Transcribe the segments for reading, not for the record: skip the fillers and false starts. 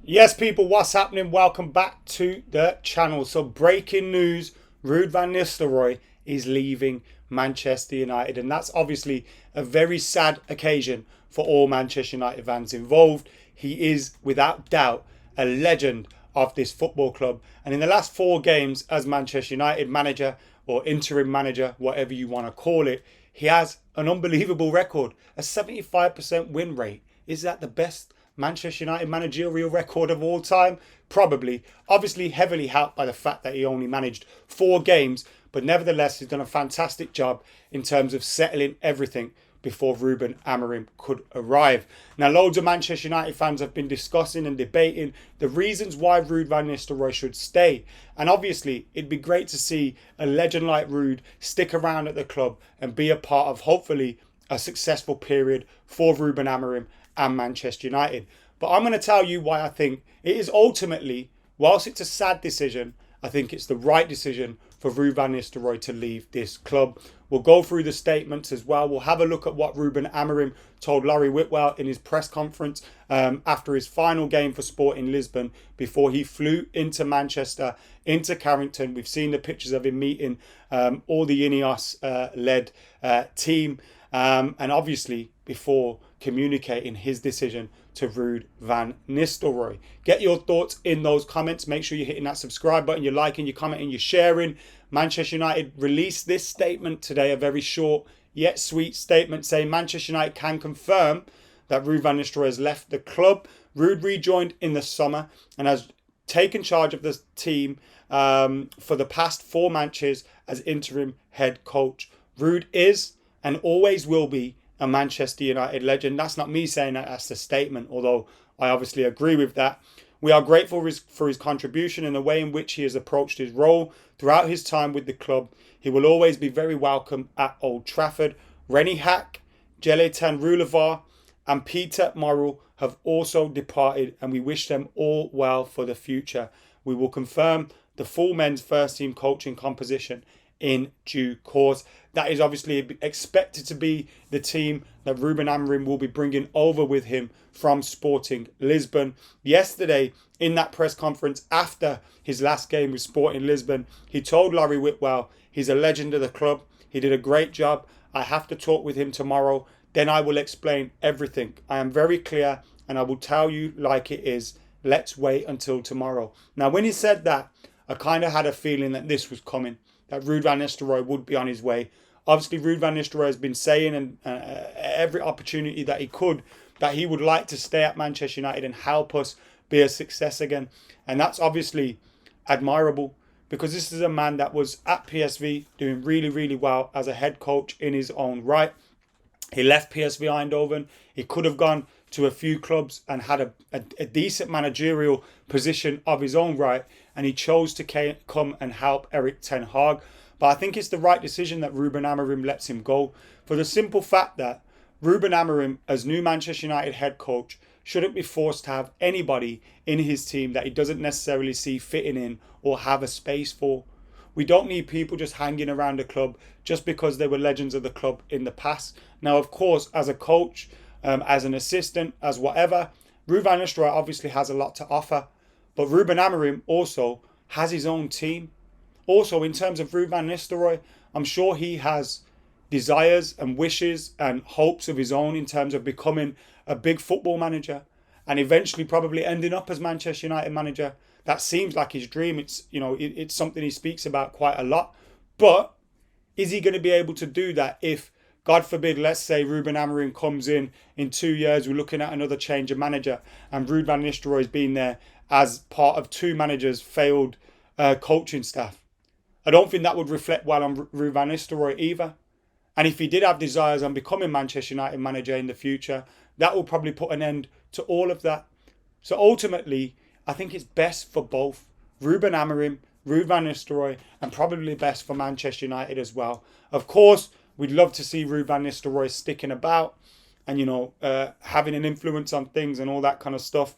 Yes, people, what's happening? Welcome back to the channel. So, breaking news, Ruud van Nistelrooy is leaving Manchester United. And that's obviously a very sad occasion for all Manchester United fans involved. He is, without doubt, a legend of this football club. And in the last 4 games as Manchester United manager or interim manager, whatever you want to call it, he has an unbelievable record, a 75% win rate. Is that the best Manchester United managerial record of all time? Probably. Obviously heavily helped by the fact that he only managed 4 games, but nevertheless he's done a fantastic job in terms of settling everything before Ruben Amorim could arrive. Now, loads of Manchester United fans have been discussing and debating the reasons why Ruud van Nistelrooy should stay. And obviously, it'd be great to see a legend like Ruud stick around at the club and be a part of, hopefully, a successful period for Ruben Amorim and Manchester United. But I'm going to tell you why I think it is ultimately, whilst it's a sad decision, I think it's the right decision for Ruud van Nistelrooy to leave this club. We'll go through the statements as well. We'll have a look at what Ruben Amorim told Larry Whitwell in his press conference after his final game for Sporting Lisbon before he flew into Manchester, into Carrington. We've seen the pictures of him meeting all the Ineos-led team. And obviously before communicating his decision to Ruud van Nistelrooy. Get your thoughts in those comments. Make sure you're hitting that subscribe button, you're liking, you're commenting, you're sharing. Manchester United released this statement today, a very short yet sweet statement saying Manchester United can confirm that Ruud van Nistelrooy has left the club. Ruud rejoined in the summer and has taken charge of the team for the past 4 matches as interim head coach. Ruud is and always will be a Manchester United legend. That's not me saying that, that's the statement, although I obviously agree with that. We are grateful for his contribution and the way in which he has approached his role throughout his time with the club. He will always be very welcome at Old Trafford. Rennie Hack, Jeletan Rulevar and Peter Morrell have also departed and we wish them all well for the future. We will confirm the full men's first team coaching composition in due course. That is obviously expected to be the team that Ruben Amorim will be bringing over with him from Sporting Lisbon. Yesterday, in that press conference after his last game with Sporting Lisbon, he told Larry Whitwell he's a legend of the club. He did a great job. I have to talk with him tomorrow. Then I will explain everything. I am very clear and I will tell you like it is. Let's wait until tomorrow. Now, when he said that, I kind of had a feeling that this was coming, that Ruud van Nistelrooy would be on his way. Obviously, Ruud van Nistelrooy has been saying and every opportunity that he could that he would like to stay at Manchester United and help us be a success again. And that's obviously admirable because this is a man that was at PSV doing really, really well as a head coach in his own right. He left PSV Eindhoven. He could have gone to a few clubs and had a decent managerial position of his own right. And he chose to come and help Erik ten Hag. But I think it's the right decision that Ruben Amorim lets him go for the simple fact that Ruben Amorim, as new Manchester United head coach, shouldn't be forced to have anybody in his team that he doesn't necessarily see fitting in or have a space for. We don't need people just hanging around the club just because they were legends of the club in the past. Now, of course, as a coach, as an assistant, as whatever, Ruud van Nistelrooy obviously has a lot to offer. But Ruben Amorim also has his own team. Also, in terms of Ruud van Nistelrooy, I'm sure he has desires and wishes and hopes of his own in terms of becoming a big football manager and eventually probably ending up as Manchester United manager. That seems like his dream. It's something he speaks about quite a lot. But is he going to be able to do that if, God forbid, let's say Ruben Amorim comes in 2 years, we're looking at another change of manager and Ruud van Nistelrooy has been there as part of 2 managers' failed coaching staff. I don't think that would reflect well on Ruud van Nistelrooy either. And if he did have desires on becoming Manchester United manager in the future, that will probably put an end to all of that. So ultimately, I think it's best for both Ruben Amorim, Ruud van Nistelrooy, and probably best for Manchester United as well. Of course, we'd love to see Ruud van Nistelrooy sticking about and, having an influence on things and all that kind of stuff.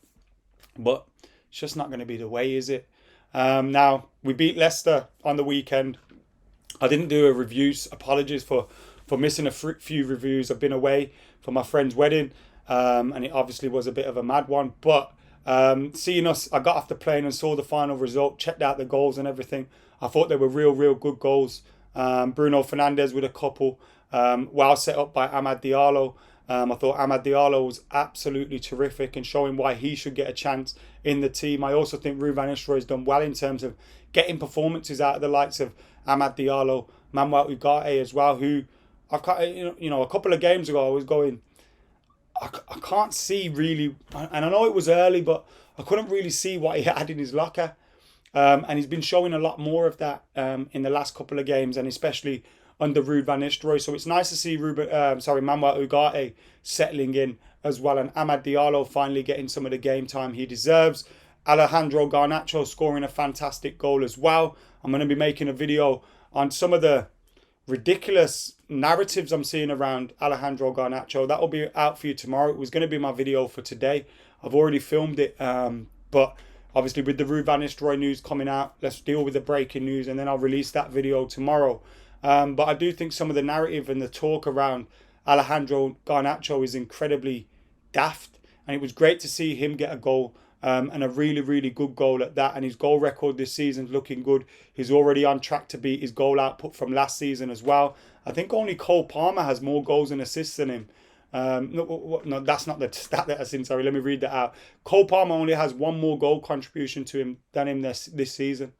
But it's just not going to be the way, is it? Now, we beat Leicester on the weekend. I didn't do a review. Apologies for missing a few reviews. I've been away for my friend's wedding, and it obviously was a bit of a mad one. But Seeing us, I got off the plane and saw the final result, checked out the goals and everything. I thought they were real good goals. Bruno Fernandes with a couple, well set up by Amad Diallo. I thought Amad Diallo was absolutely terrific and showing why he should get a chance in the team. I also think Ruud van Nistelrooy has done well in terms of getting performances out of the likes of Amad Diallo, Manuel Ugarte as well, who I've got, a couple of games ago I was going, I can't see really, and I know it was early, but I couldn't really see what he had in his locker. And he's been showing a lot more of that in the last couple of games, and especially under Ruud van Nistelrooy. So it's nice to see Manuel Ugarte settling in as well, and Amad Diallo finally getting some of the game time he deserves. Alejandro Garnacho scoring a fantastic goal as well. I'm going to be making a video on some of the ridiculous narratives I'm seeing around Alejandro Garnacho. That will be out for you tomorrow. It was going to be my video for today. I've already filmed it, but obviously with the Ruud van Nistelrooy news coming out, let's deal with the breaking news and then I'll release that video tomorrow. But I do think some of the narrative and the talk around Alejandro Garnacho is incredibly daft, and it was great to see him get a goal, and a really good goal at that. And his goal record this season's looking good. He's already on track to beat his goal output from last season as well. I think only Cole Palmer has more goals and assists than him. No, that's not the stat that I've seen. Sorry, let me read that out. Cole Palmer only has one more goal contribution to him than him this season.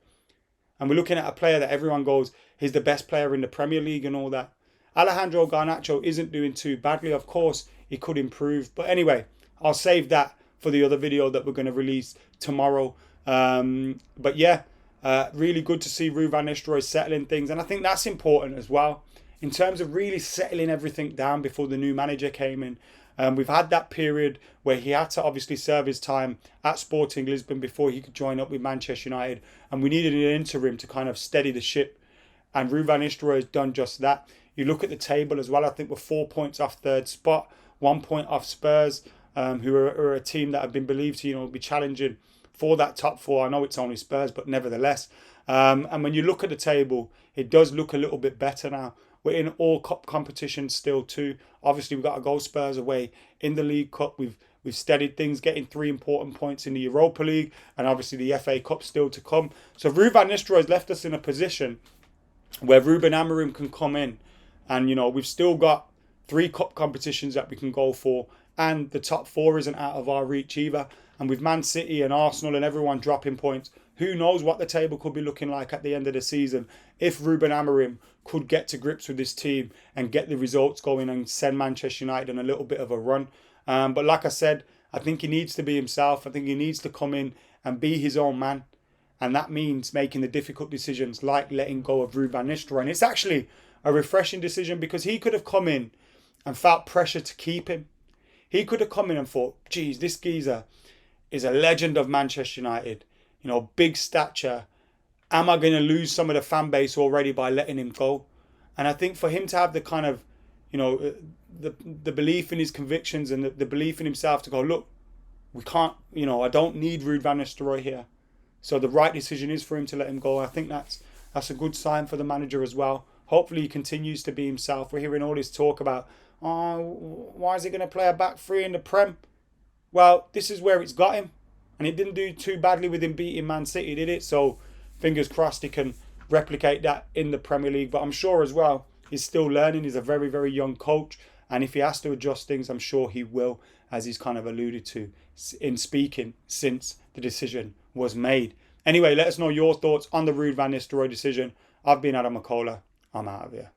And we're looking at a player that everyone goes, he's the best player in the Premier League and all that. Alejandro Garnacho isn't doing too badly. Of course, he could improve. But anyway, I'll save that for the other video that we're going to release tomorrow. But yeah, really good to see Ruud van Nistelrooy settling things. And I think that's important as well, in terms of really settling everything down before the new manager came in. We've had that period where he had to obviously serve his time at Sporting Lisbon before he could join up with Manchester United. And we needed an interim to kind of steady the ship. And Ruud van Nistelrooy has done just that. You look at the table as well, I think we're 4 points off third spot, 1 point off Spurs, who are a team that have been believed to be challenging for that top four. I know it's only Spurs, but nevertheless. And when you look at the table, it does look a little bit better now. We're in all cup competitions still too. Obviously, we've got to go Spurs away in the League Cup. We've steadied things, getting 3 important points in the Europa League, and obviously the FA Cup still to come. So Ruud van Nistelrooy has left us in a position where Ruben Amorim can come in, and we've still got 3 cup competitions that we can go for, and the top 4 isn't out of our reach either. And with Man City and Arsenal and everyone dropping points, who knows what the table could be looking like at the end of the season if Ruben Amorim could get to grips with this team and get the results going and send Manchester United on a little bit of a run. But like I said, I think he needs to be himself. I think he needs to come in and be his own man. And that means making the difficult decisions like letting go of Ruud van Nistelrooy. And it's actually a refreshing decision, because he could have come in and felt pressure to keep him. He could have come in and thought, geez, this geezer is a legend of Manchester United. Big stature. Am I going to lose some of the fan base already by letting him go? And I think for him to have the kind of, the belief in his convictions and the belief in himself to go, look, we can't, I don't need Ruud van Nistelrooy here. So the right decision is for him to let him go. I think that's a good sign for the manager as well. Hopefully he continues to be himself. We're hearing all this talk about, why is he going to play a back 3 in the Prem? Well, this is where it's got him. And it didn't do too badly with him beating Man City, did it? So fingers crossed he can replicate that in the Premier League. But I'm sure as well, he's still learning. He's a very young coach. And if he has to adjust things, I'm sure he will, as he's kind of alluded to in speaking since the decision was made. Anyway, let us know your thoughts on the Ruud van Nistelrooy decision. I've been AdamMcKola. I'm out of here.